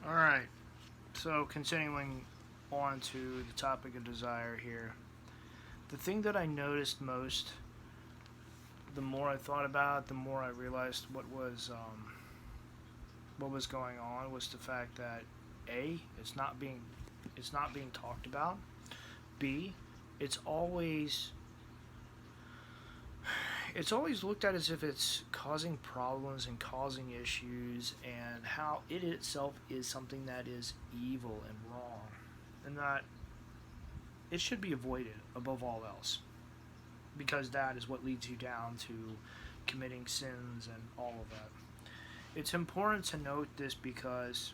All right. So continuing on to the topic of desire here, the thing that I noticed most, the more I thought about it, the more I realized what was going on was the fact that a it's not being talked about. B, it's always it's always looked at as if it's causing problems and causing issues, and how it itself is something that is evil and wrong, and that it should be avoided above all else, because that is what leads you down to committing sins and all of that. It's important to note this because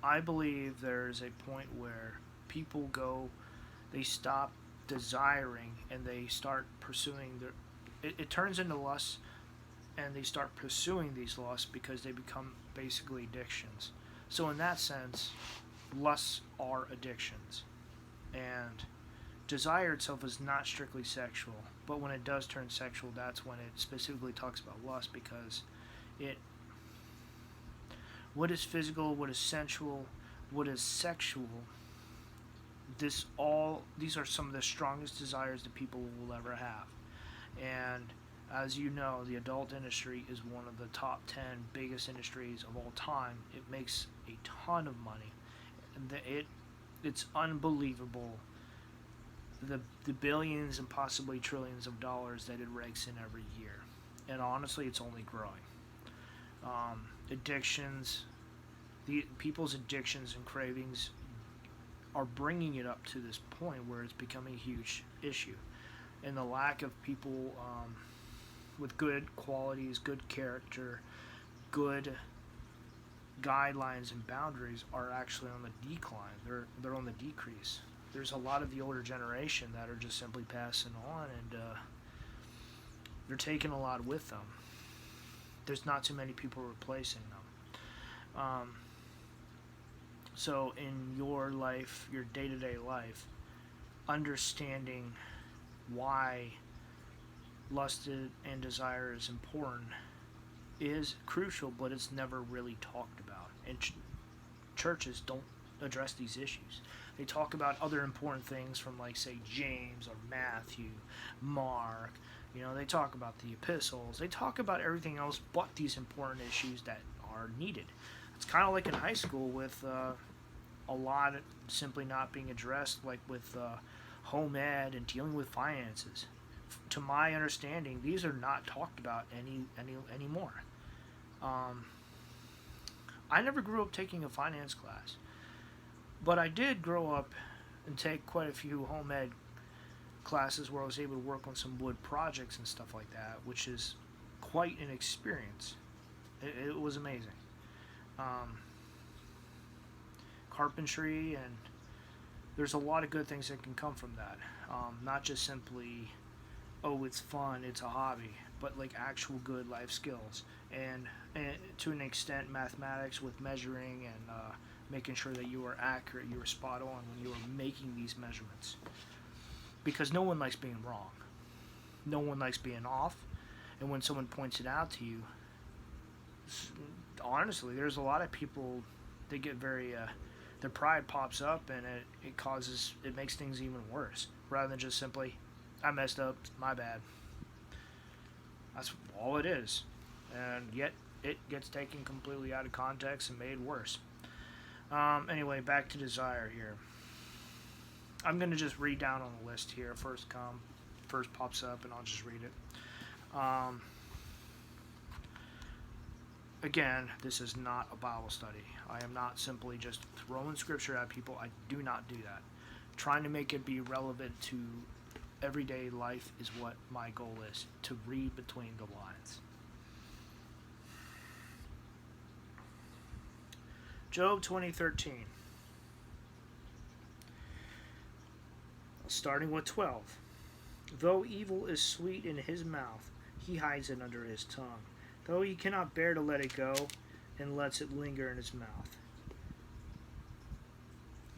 I believe there's a point where people go, they stop desiring and they start pursuing their. It turns into lust, and they start pursuing these lusts because they become basically addictions. So in that sense, lusts are addictions, and desire itself is not strictly sexual. But when it does turn sexual, that's when it specifically talks about lust, because it what is physical, what is sensual, what is sexual. These are some of the strongest desires that people will ever have. And as you know, the adult industry is one of the top 10 biggest industries of all time. It makes a ton of money. It's unbelievable, the billions and possibly trillions of dollars that it rakes in every year. And honestly, it's only growing. Addictions, the people's addictions and cravings are bringing it up to this point where it's becoming a huge issue. And the lack of people with good qualities, good character, good guidelines and boundaries are actually on the decline. They're on the decrease. There's a lot of the older generation that are just simply passing on, and they're taking a lot with them. There's not too many people replacing them. So in your life, your day-to-day life, understanding why lust and desire is important is crucial, but it's never really talked about. And churches don't address these issues. They talk about other important things from, like, say, James or Matthew, Mark. They talk about the epistles. They talk about everything else but these important issues that are needed. It's kind of like in high school with a lot simply not being addressed, like with home ed and dealing with finances. To my understanding, these are not talked about anymore. Um, I never grew up taking a finance class, but I did grow up and take quite a few home ed classes where I was able to work on some wood projects and stuff like that, which is quite an experience. It was amazing. Um, Carpentry, and there's a lot of good things that can come from that. Not just simply, oh, it's fun, it's a hobby, but like actual good life skills, and to an extent, mathematics with measuring and making sure that you are accurate, you are spot on when you are making these measurements. Because no one likes being wrong, no one likes being off, and when someone points it out to you, honestly, there's a lot of people, they get very their pride pops up, and it makes things even worse, rather than just simply, I messed up, my bad. That's all it is. And yet it gets taken completely out of context and made worse. Anyway, back to desire here. I'm going to just read down on the list here. First pops up, and I'll just read it. Again, this is not a Bible study. I am not simply just throwing scripture at people. I do not do that. Trying to make it be relevant to everyday life is what my goal is, to read between the lines. Job 20:13. Starting with 12. Though evil is sweet in his mouth, he hides it under his tongue. Though he cannot bear to let it go, and lets it linger in his mouth.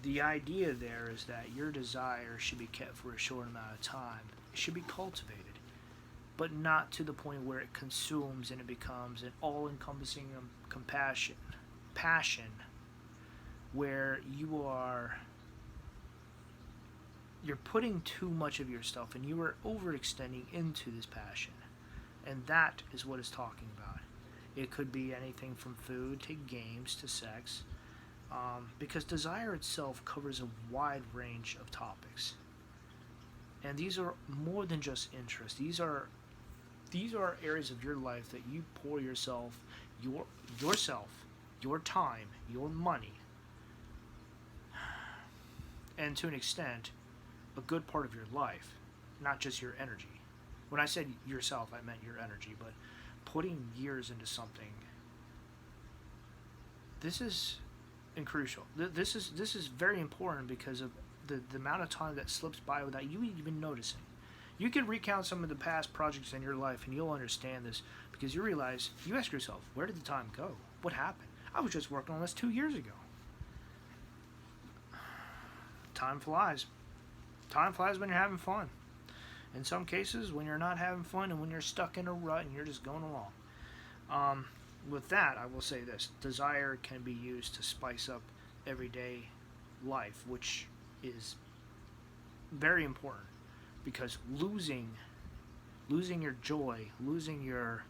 The idea there is that your desire should be kept for a short amount of time. It should be cultivated, but not to the point where it consumes and it becomes an all-encompassing compassion. passion where you're putting too much of yourself and you are overextending into this passion. And that is what it's talking about. It could be anything from food to games to sex, because desire itself covers a wide range of topics. And these are more than just interests. These are areas of your life that you pour yourself, your time, your money, and to an extent, a good part of your life, not just your energy. When I said yourself, I meant your energy, but putting years into something, this is crucial. This is very important because of the amount of time that slips by without you even noticing. You can recount some of the past projects in your life and you'll understand this, because you realize, you ask yourself, where did the time go? What happened? I was just working on this 2 years ago. Time flies. Time flies when you're having fun. In some cases, when you're not having fun and when you're stuck in a rut and you're just going along. With that, I will say this. Desire can be used to spice up everyday life, which is very important, because losing your joy, losing a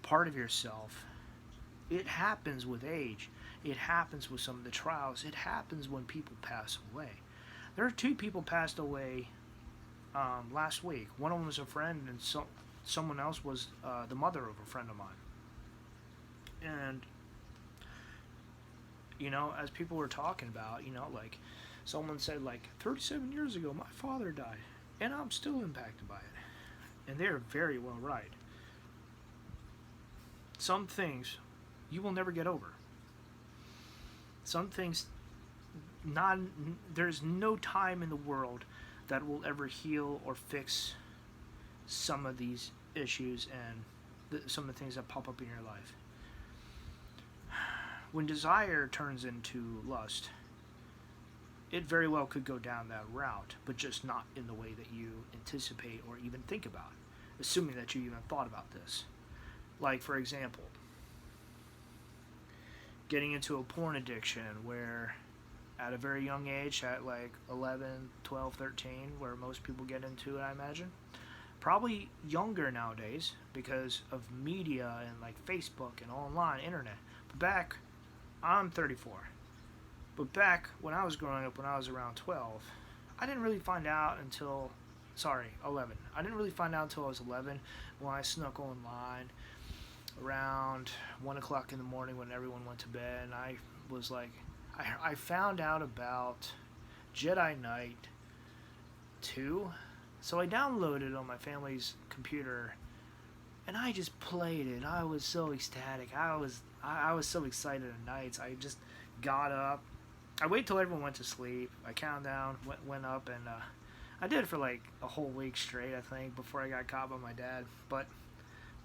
part of yourself, it happens with age. It happens with some of the trials. It happens when people pass away. There are 2 people passed away last week. One of them was a friend, and someone else was the mother of a friend of mine. And, as people were talking about, like, someone said, like, 37 years ago, my father died, and I'm still impacted by it. And they're very well right. Some things you will never get over. Some things, there's no time in the world that will ever heal or fix some of these issues and some of the things that pop up in your life. When desire turns into lust, it very well could go down that route, but just not in the way that you anticipate or even think about, assuming that you even thought about this. Like, for example, getting into a porn addiction where at a very young age, at like 11, 12, 13, where most people get into it, I imagine. Probably younger nowadays because of media and like Facebook and online internet. But back, I'm 34. But back when I was growing up, when I was around 12, I didn't really find out until, 11. I didn't really find out until I was 11 when I snuck online around 1 o'clock in the morning when everyone went to bed, and I was like, I found out about Jedi Knight 2, so I downloaded it on my family's computer, and I just played it. I was so ecstatic. I was so excited at nights. I just got up. I waited till everyone went to sleep. I counted down, went up, and I did it for like a whole week straight, I think, before I got caught by my dad. But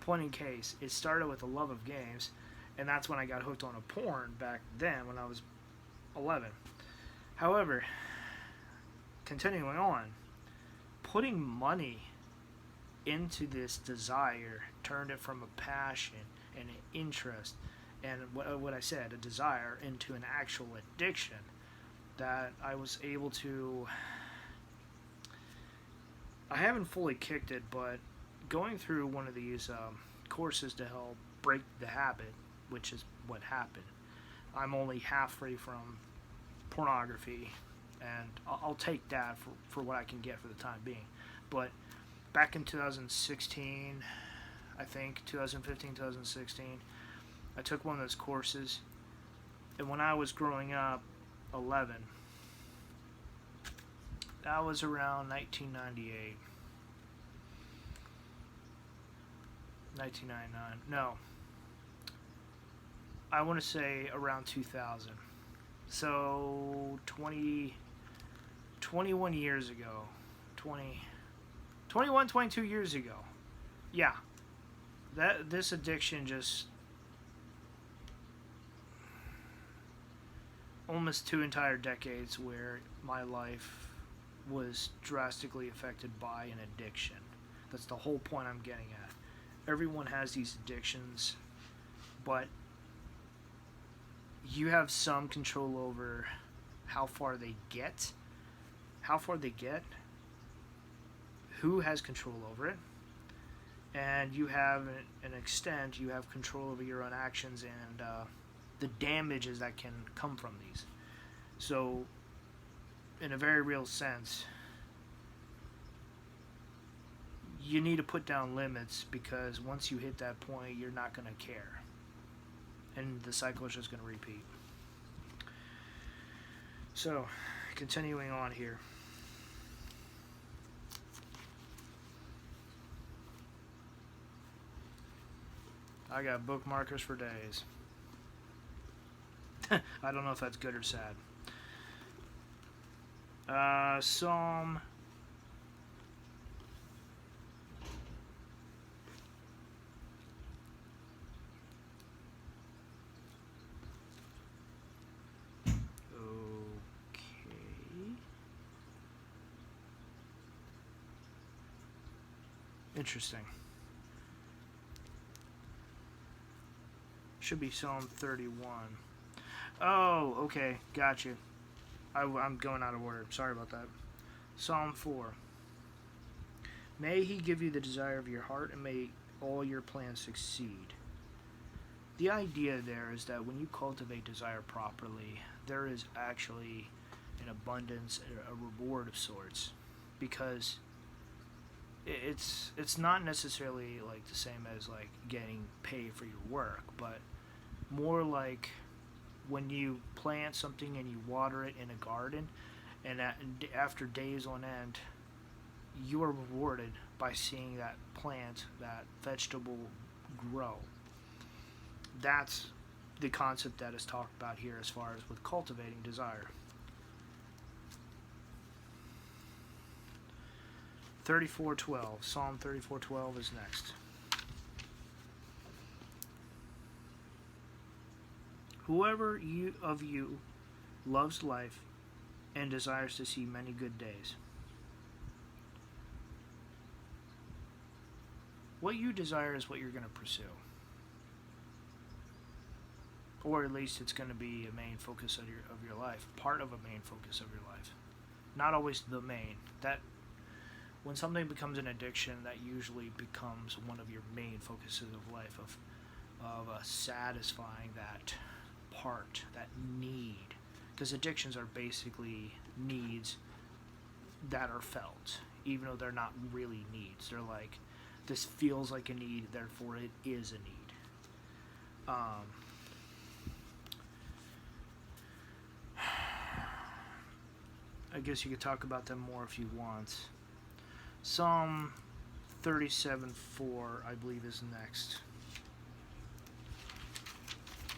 point in case, it started with a love of games, and that's when I got hooked on a porn back then when I was 11. However, continuing on, putting money into this desire turned it from a passion and an interest and what I said, a desire, into an actual addiction that I was able to. I haven't fully kicked it, but going through one of these courses to help break the habit, which is what happened. I'm only half free from pornography, and I'll take that for what I can get for the time being. But back in 2016, I think, 2015, 2016, I took one of those courses, and when I was growing up, 11, that was around 1998. 1999. No. I want to say around 2000. So 21 years ago. 21, 22 years ago. Yeah. This addiction just almost 2 entire decades where my life was drastically affected by an addiction. That's the whole point I'm getting at. Everyone has these addictions, but you have some control over how far they get, who has control over it, and you have an extent, you have control over your own actions and the damages that can come from these. So, in a very real sense, you need to put down limits, because once you hit that point, you're not going to care. And the cycle is just going to repeat. So, continuing on here. I got bookmarkers for days. I don't know if that's good or sad. Psalm. Interesting. Should be Psalm 31. Oh, okay. Gotcha. I'm going out of order. Sorry about that. Psalm 4. May he give you the desire of your heart, and may all your plans succeed. The idea there is that when you cultivate desire properly, there is actually an abundance, a reward of sorts, because it's not necessarily like the same as like getting paid for your work, but more like when you plant something and you water it in a garden, and after days on end, you are rewarded by seeing that plant, that vegetable grow. That's the concept that is talked about here as far as with cultivating desire. 34:12. Psalm 34:12 is next. Whoever of you loves life and desires to see many good days. What you desire is what you're going to pursue. Or at least it's going to be a main focus of your life, part of a main focus of your life. Not always the main. That when something becomes an addiction, that usually becomes one of your main focuses of life, of satisfying that part, that need. Because addictions are basically needs that are felt, even though they're not really needs. They're like, this feels like a need, therefore it is a need. I guess you could talk about them more if you want. Psalm 37:4, I believe, is next.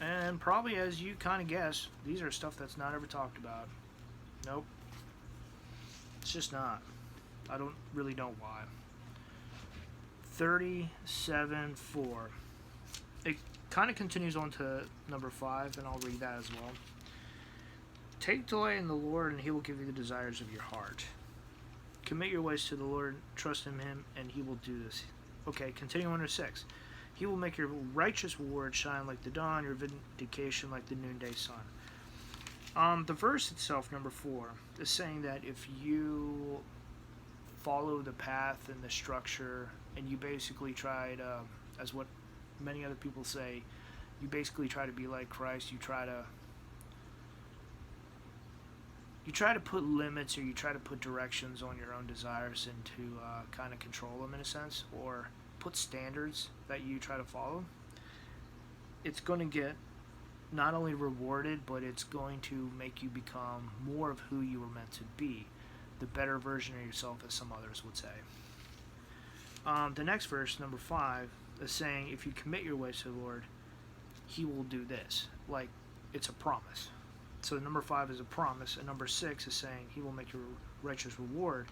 And probably, as you kind of guess, these are stuff that's not ever talked about. Nope. It's just not. I don't really know why. 37:4. It kind of continues on to number 5, and I'll read that as well. Take delight in the Lord, and he will give you the desires of your heart. Commit your ways to the Lord, trust in him, and he will do this. Okay, continuing on to 6. He will make your righteous reward shine like the dawn, your vindication like the noonday sun. The verse itself, number 4, is saying that if you follow the path and the structure, and you basically try to, as what many other people say, you basically try to be like Christ, you try to put limits, or you try to put directions on your own desires and to kind of control them in a sense, or put standards that you try to follow, it's going to get not only rewarded, but it's going to make you become more of who you were meant to be, the better version of yourself, as some others would say. The next verse, number 5, is saying, if you commit your ways to the Lord, he will do this. Like, it's a promise. So number 5 is a promise, and number 6 is saying he will make your righteous reward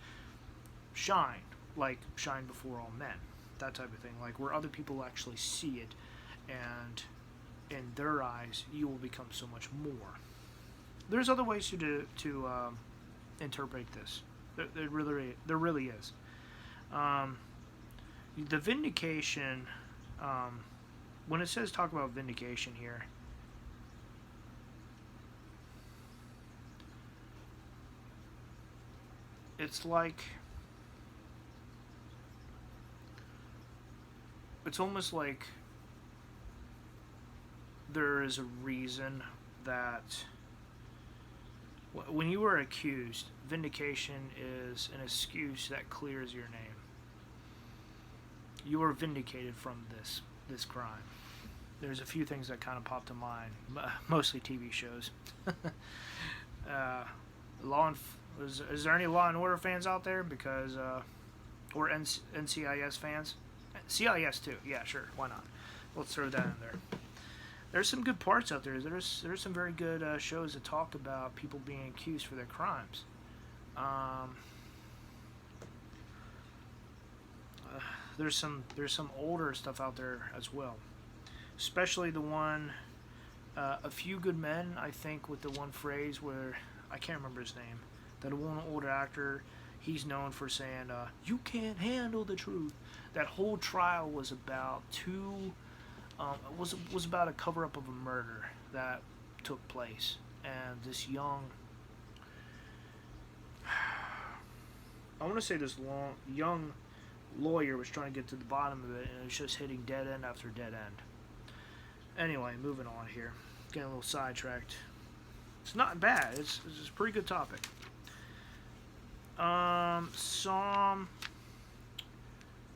shine, like shine before all men, that type of thing, like where other people actually see it, and in their eyes you will become so much more. There's other ways to interpret this. There really is. The vindication, when it says talk about vindication here, it's like, it's almost like there is a reason that when you are accused, vindication is an excuse that clears your name. You are vindicated from this crime. There's a few things that kind of pop to mind, mostly TV shows. Is there any Law and Order fans out there? Because or NCIS fans? CIS too. Yeah, sure. Why not? Let's throw that in there. There's some good parts out there. There's some very good shows that talk about people being accused for their crimes. There's some older stuff out there as well, especially the one, A Few Good Men. I think with the one phrase where I can't remember his name. That one older actor, he's known for saying, "You can't handle the truth." That whole trial was about was about a cover up of a murder that took place, and this young, I want to say this young lawyer was trying to get to the bottom of it, and it was just hitting dead end after dead end. Anyway, moving on here, getting a little sidetracked. It's not bad. It's a pretty good topic. Psalm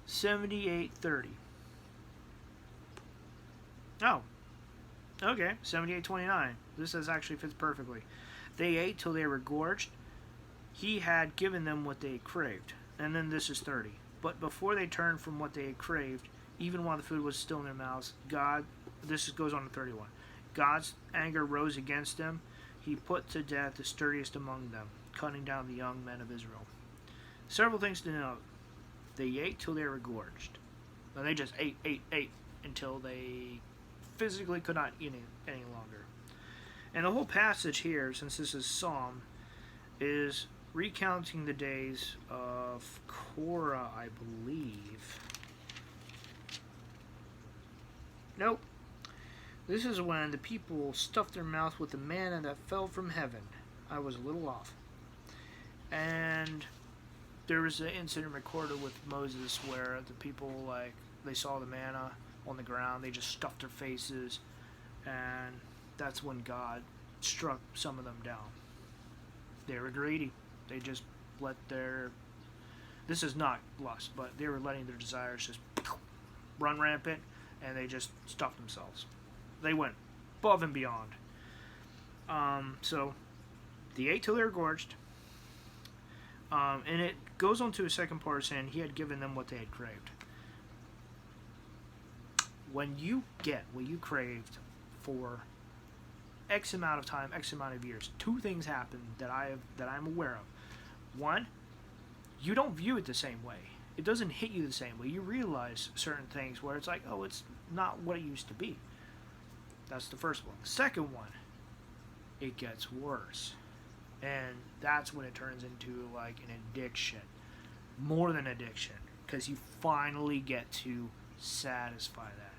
78:30. Oh, okay, 78:29. This actually fits perfectly. They ate till they were gorged. He had given them what they craved. And then this is 30. But before they turned from what they had craved, even while the food was still in their mouths, goes on to 31. God's anger rose against them. He put to death the sturdiest among them, cutting down the young men of Israel. Several things to note. They ate till they were gorged. Now they just ate until they physically could not eat any longer. And the whole passage here, since this is Psalm, is recounting the days of Korah, I believe. Nope. This is when the people stuffed their mouth with the manna that fell from heaven. I was a little off. And there was an incident recorded with Moses where the people, they saw the manna on the ground, they just stuffed their faces, and that's when God struck some of them down. They were greedy. They just this is not lust, but they were letting their desires just run rampant, and they just stuffed themselves. They went above and beyond. So they ate till they were gorged. And it goes on to a second part saying he had given them what they had craved. When you get what you craved for X amount of time, X amount of years, two things happen that I'm aware of. One, you don't view it the same way. It doesn't hit you the same way. You realize certain things where it's like, oh, it's not what it used to be. That's the first one. The second one, it gets worse. And that's when it turns into like an addiction. More than addiction. Because you finally get to satisfy that.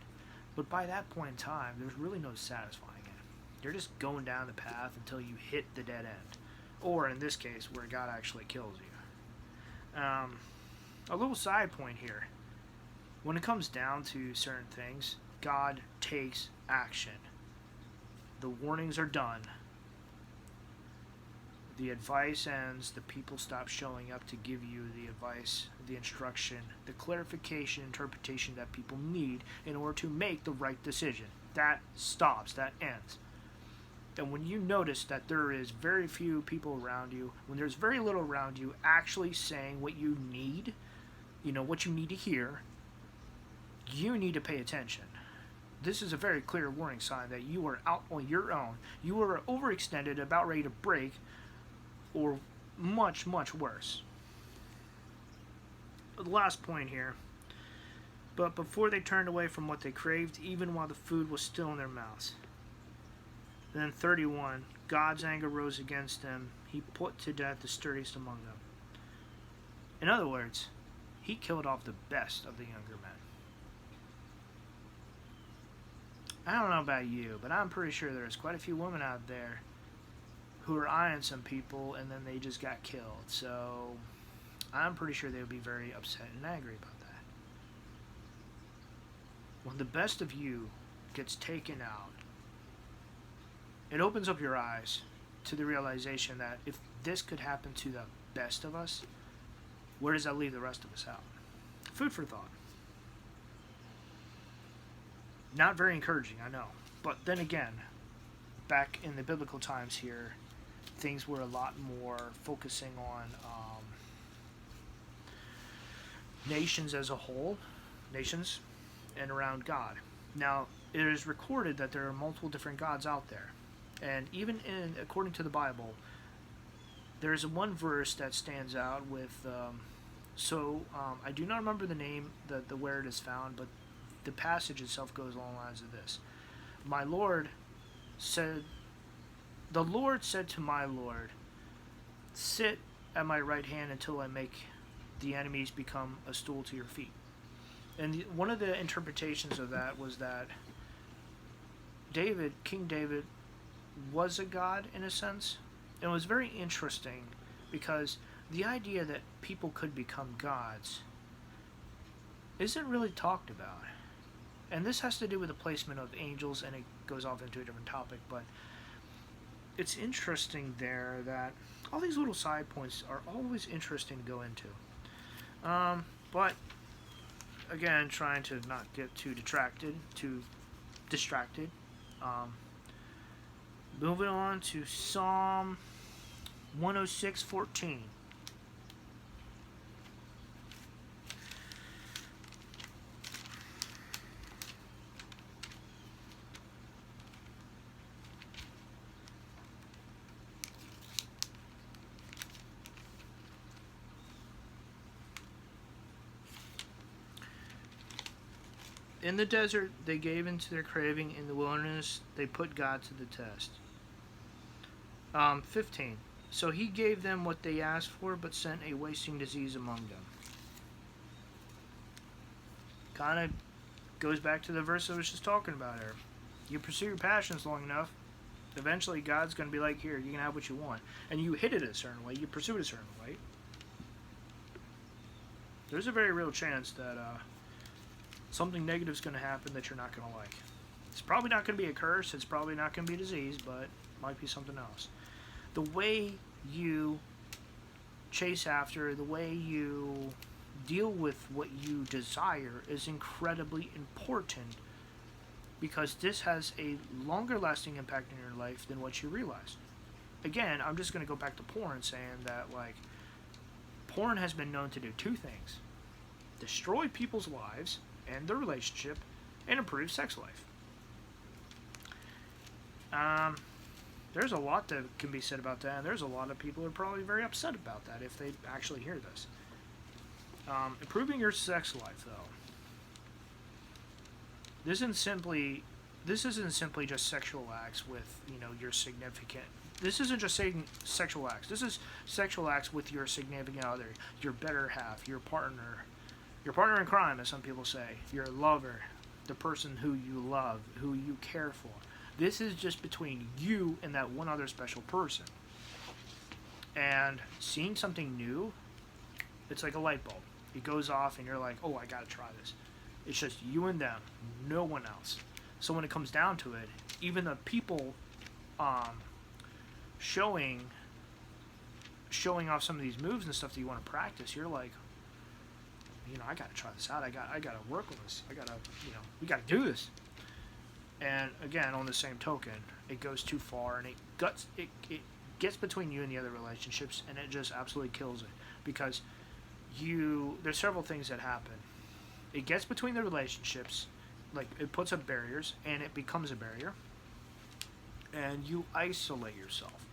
But by that point in time, there's really no satisfying it. You're just going down the path until you hit the dead end. Or in this case, where God actually kills you. A little side point here. When it comes down to certain things, God takes action. The warnings are done. The advice ends. The people stop showing up to give you the advice, the instruction, the clarification, interpretation that people need in order to make the right decision. That stops. That ends. And when you notice that there is very few people around you, when there's very little around you actually saying what you need, what you need to hear, you need to pay attention. This is a very clear warning sign that you are out on your own. You are overextended, about ready to break, or much, much worse. The last point here. But before they turned away from what they craved, even while the food was still in their mouths. And then 31, God's anger rose against them. He put to death the sturdiest among them. In other words, he killed off the best of the younger men. I don't know about you, but I'm pretty sure there's quite a few women out there who are eyeing some people and then they just got killed. So I'm pretty sure they would be very upset and angry about that. When the best of you gets taken out, it opens up your eyes to the realization that if this could happen to the best of us, where does that leave the rest of us out? Food for thought. Not very encouraging, I know. But then again, back in the biblical times here, things were a lot more focusing on nations as a whole, nations, and around God. Now, it is recorded that there are multiple different gods out there. And even according to the Bible, there is one verse that stands out with, I do not remember the name, the where it is found, but the passage itself goes along the lines of this. The Lord said to my Lord, sit at my right hand until I make the enemies become a stool to your feet. And one of the interpretations of that was that King David, was a god in a sense. It was very interesting because the idea that people could become gods isn't really talked about. And this has to do with the placement of angels, and it goes off into a different topic, but it's interesting there that all these little side points are always interesting to go into. But again, trying to not get too distracted. Moving on to Psalm 106:14. In the desert, they gave into their craving. In the wilderness, they put God to the test. 15. So he gave them what they asked for, but sent a wasting disease among them. Kind of goes back to the verse I was just talking about here. You pursue your passions long enough, eventually God's going to be like, here, you can have what you want. And you hit it a certain way, you pursue it a certain way. There's a very real chance that something negative is going to happen that you're not going to like. It's probably not going to be a curse, it's probably not going to be a disease, but it might be something else. The way you chase after, the way you deal with what you desire is incredibly important, because this has a longer lasting impact in your life than what you realize. Again, I'm just going to go back to porn, saying that porn has been known to do two things: destroy people's lives and their relationship, and improve sex life. There's a lot that can be said about that, and there's a lot of people who are probably very upset about that if they actually hear this. Improving your sex life, though, this isn't simply just sexual acts with your significant. This isn't just saying sexual acts. This is sexual acts with your significant other, your better half, your partner in crime, as some people say, your lover, the person who you love, who you care for. This is just between you and that one other special person. And seeing something new, it's like a light bulb. It goes off and you're like, oh, I gotta try this. It's just you and them, no one else. So when it comes down to it, even the people showing off some of these moves and stuff that you want to practice, you're like, I gotta try this out. I gotta work on this. We gotta do this. And again, on the same token, it goes too far, and it gets between you and the other relationships, and it just absolutely kills it, because there's several things that happen. It gets between the relationships, like it puts up barriers, and it becomes a barrier, and you isolate yourself.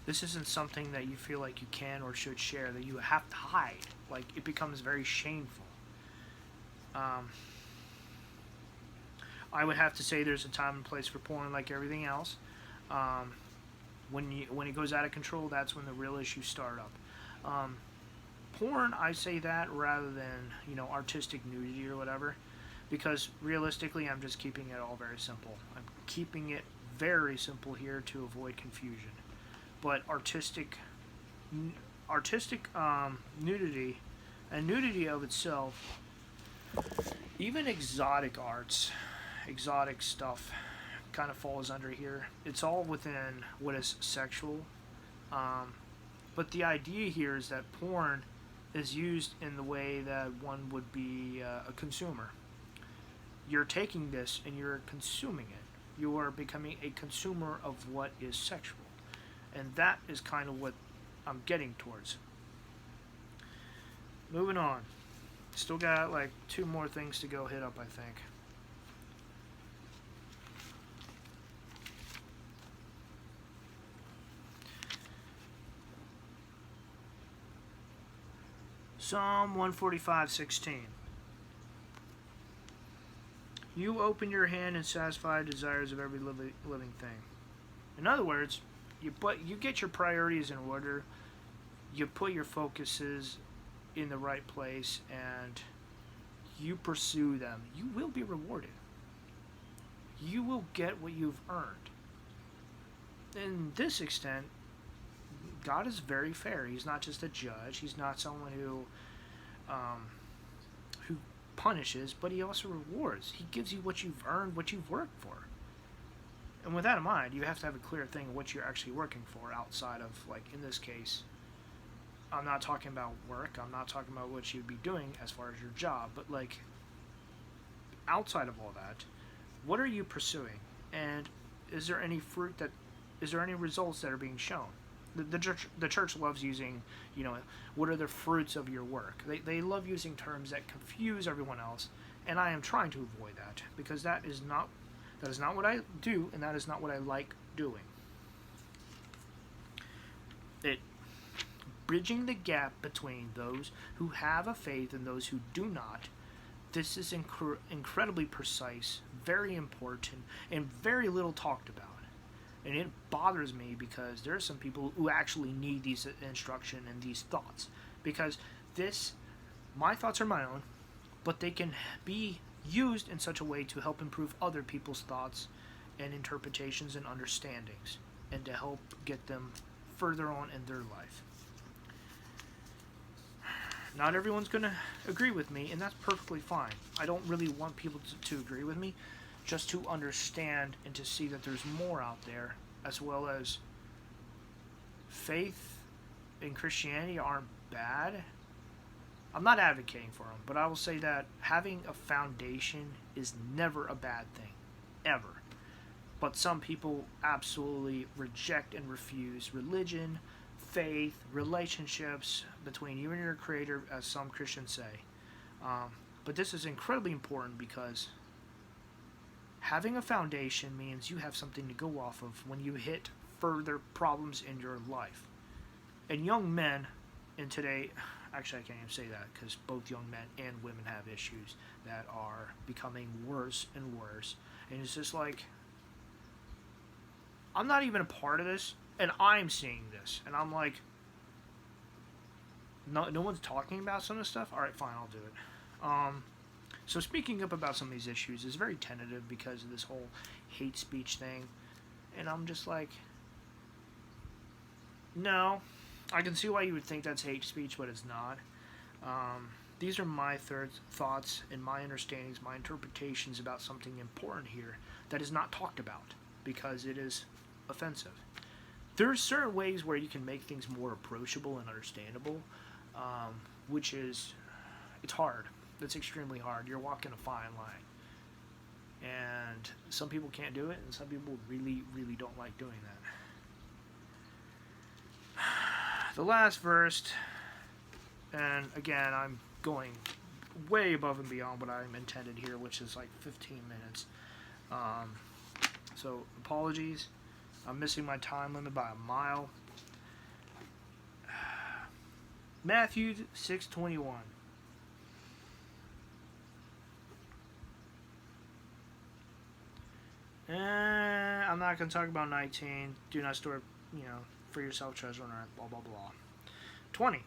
This isn't something that you feel like you can or should share, that you have to hide. Like, it becomes very shameful. I would have to say there's a time and place for porn, like everything else. When it goes out of control, that's when the real issues start up. Porn, I say that rather than artistic nudity or whatever, because realistically, I'm just keeping it all very simple. I'm keeping it very simple here to avoid confusion. But artistic artistic nudity and nudity of itself, even exotic arts, exotic stuff kind of falls under here. It's all within what is sexual. Um, but the idea here is that porn is used in the way that one would be a consumer. You're taking this and you're consuming it. You are becoming a consumer of what is sexual. And that is kind of what I'm getting towards. Moving on. Still got like 2 more things to go hit up, I think. Psalm 145:16. You open your hand and satisfy the desires of every living thing. In other words, you get your priorities in order, you put your focuses in the right place, and you pursue them. You will be rewarded. You will get what you've earned. In this extent, God is very fair. He's not just a judge. He's not someone who punishes, but he also rewards. He gives you what you've earned, what you've worked for. And with that in mind, you have to have a clear thing of what you're actually working for outside of, like, in this case, I'm not talking about work. I'm not talking about what you'd be doing as far as your job. But, like, outside of all that, what are you pursuing? And is there any results that are being shown? The church loves using, what are the fruits of your work? They love using terms that confuse everyone else, and I am trying to avoid that, because that is not what I do, and that is not what I like doing. Bridging the gap between those who have a faith and those who do not. This is incredibly precise, very important, and very little talked about. And it bothers me because there are some people who actually need these instruction and these thoughts. Because my thoughts are my own, but they can be used in such a way to help improve other people's thoughts and interpretations and understandings, and to help get them further on in their life. Not everyone's going to agree with me, and that's perfectly fine. I don't really want people to agree with me, just to understand and to see that there's more out there, as well as faith and Christianity aren't bad. I'm not advocating for them, but I will say that having a foundation is never a bad thing, ever. But some people absolutely reject and refuse religion, faith, relationships between you and your Creator, as some Christians say. But this is incredibly important because having a foundation means you have something to go off of when you hit further problems in your life. And young men in today, actually I can't even say that, because both young men and women have issues that are becoming worse and worse. And it's just like, I'm not even a part of this, and I'm seeing this, and I'm like, no one's talking about some of this stuff? Alright, fine, I'll do it. So speaking up about some of these issues is very tentative because of this whole hate speech thing. And I'm just like, no. I can see why you would think that's hate speech, but it's not. These are my thoughts and my understandings, my interpretations about something important here that is not talked about because it is offensive. There are certain ways where you can make things more approachable and understandable, which is, it's hard. It's extremely hard. You're walking a fine line. And some people can't do it, and some people really, really don't like doing that. The last verse, and again, I'm going way above and beyond what I'm intended here, which is like 15 minutes. So, apologies. I'm missing my time limit by a mile. Matthew 6:21. I'm not going to talk about 19. Do not store, for yourself treasure on earth, blah, blah, blah. 20.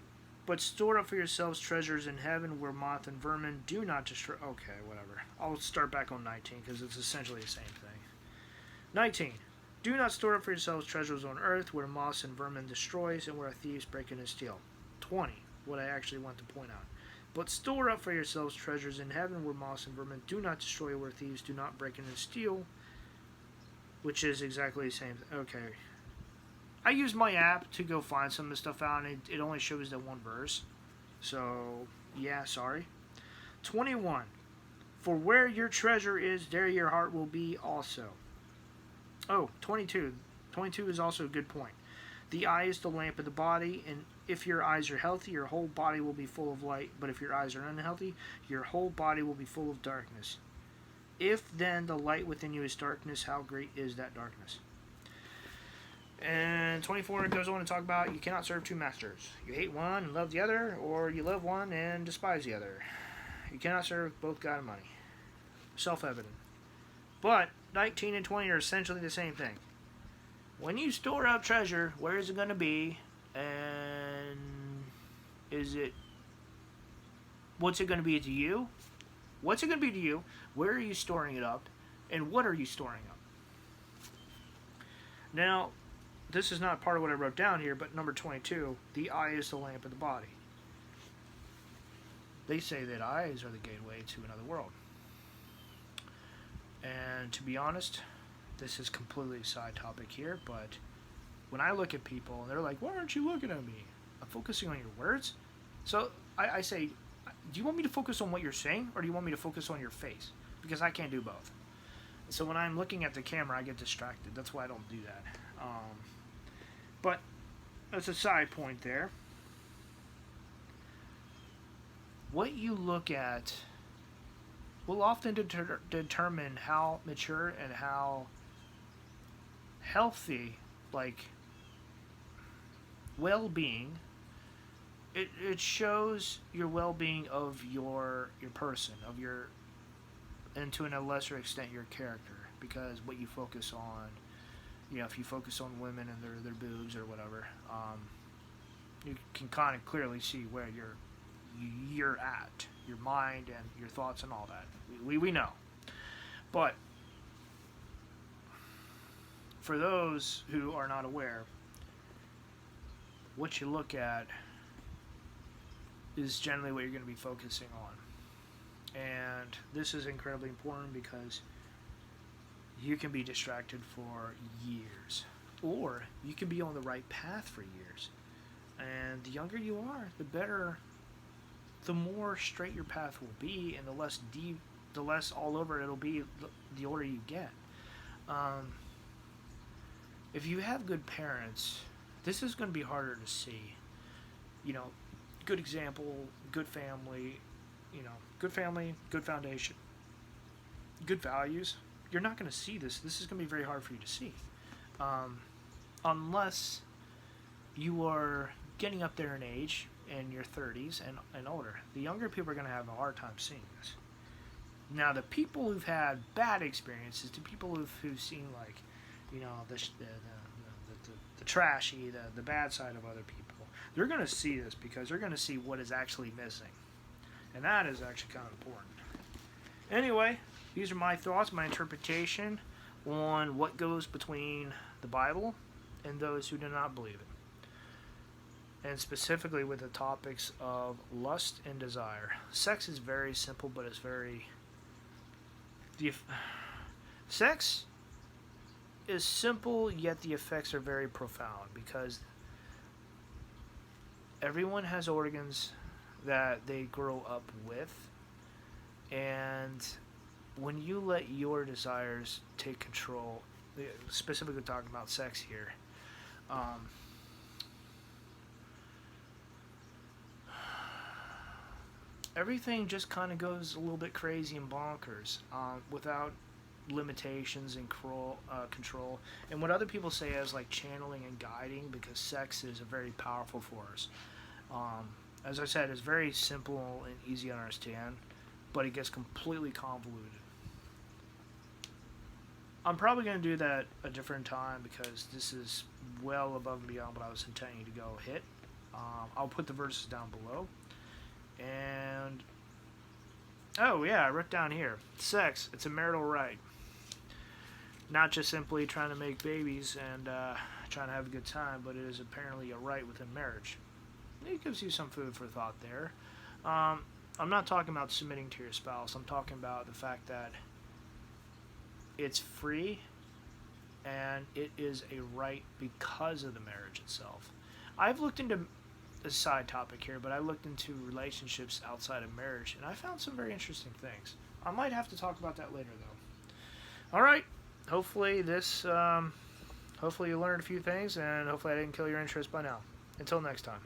But store up for yourselves treasures in heaven where moth and vermin do not destroy. Okay, whatever. I'll start back on 19 because it's essentially the same thing. 19. Do not store up for yourselves treasures on earth where moths and vermin destroys and where thieves break in and steal. 20, what I actually want to point out. But store up for yourselves treasures in heaven where moss and vermin do not destroy, where thieves do not break in and steal, which is exactly the same. Okay. I used my app to go find some of this stuff out, and it only shows that one verse. So, yeah, sorry. 21. For where your treasure is, there your heart will be also. Oh, 22. 22 is also a good point. The eye is the lamp of the body, and if your eyes are healthy, your whole body will be full of light. But if your eyes are unhealthy, your whole body will be full of darkness. If then the light within you is darkness, how great is that darkness? And 24 goes on to talk about you cannot serve two masters. You hate one and love the other, or you love one and despise the other. You cannot serve both God and money. Self-evident. But 19 and 20 are essentially the same thing. When you store up treasure, where is it going to be? And what's it going to be to you? What's it going to be to you? Where are you storing it up? And what are you storing up? Now, this is not part of what I wrote down here, but number 22, the eye is the lamp of the body. They say that eyes are the gateway to another world. And to be honest, this is completely a side topic here, but when I look at people, they're like, why aren't you looking at me? I'm focusing on your words. So I say, do you want me to focus on what you're saying, or do you want me to focus on your face? Because I can't do both. So when I'm looking at the camera, I get distracted. That's why I don't do that. But that's a side point there. What you look at will often determine how mature and how healthy, like, well-being, it shows your well-being of your person, of your, and to a lesser extent your character, because what you focus on, you know, if you focus on women and their boobs or whatever, you can kind of clearly see where you're at, your mind and your thoughts and all that. We know. But for those who are not aware, what you look at is generally what you're going to be focusing on. And this is incredibly important because you can be distracted for years, or you can be on the right path for years. And the younger you are, the better, the more straight your path will be, and the less deep, the less all over it'll be the older you get. If you have good parents, this is going to be harder to see. You know, good example, good family, good family, good foundation, good values. You're not going to see this. This is going to be very hard for you to see. Unless you are getting up there in age, in your 30s and older. The younger people are going to have a hard time seeing this. Now, the people who've had bad experiences, the people who've seen, like, the trashy, the bad side of other people, they're going to see this because they're going to see what is actually missing. And that is actually kind of important. Anyway, these are my thoughts, my interpretation on what goes between the Bible and those who do not believe it. And specifically with the topics of lust and desire. Sex is very simple, but it's very... Sex is simple, yet the effects are very profound, because everyone has organs that they grow up with, and when you let your desires take control, specifically talking about sex here, everything just kind of goes a little bit crazy and bonkers without limitations and control. And what other people say as like channeling and guiding, because sex is a very powerful force. As I said, it's very simple and easy to understand, but it gets completely convoluted. I'm probably going to do that a different time because this is well above and beyond what I was intending to go hit. I'll put the verses down below. And, oh yeah, I wrote down here, sex, it's a marital right. Not just simply trying to make babies and trying to have a good time, but it is apparently a right within marriage. it gives you some food for thought there. I'm not talking about submitting to your spouse. I'm talking about the fact that it's free and it is a right because of the marriage itself. I've looked into a side topic here, but I looked into relationships outside of marriage and I found some very interesting things. I might have to talk about that later though. All right. Hopefully hopefully you learned a few things and hopefully I didn't kill your interest by now. Until next time.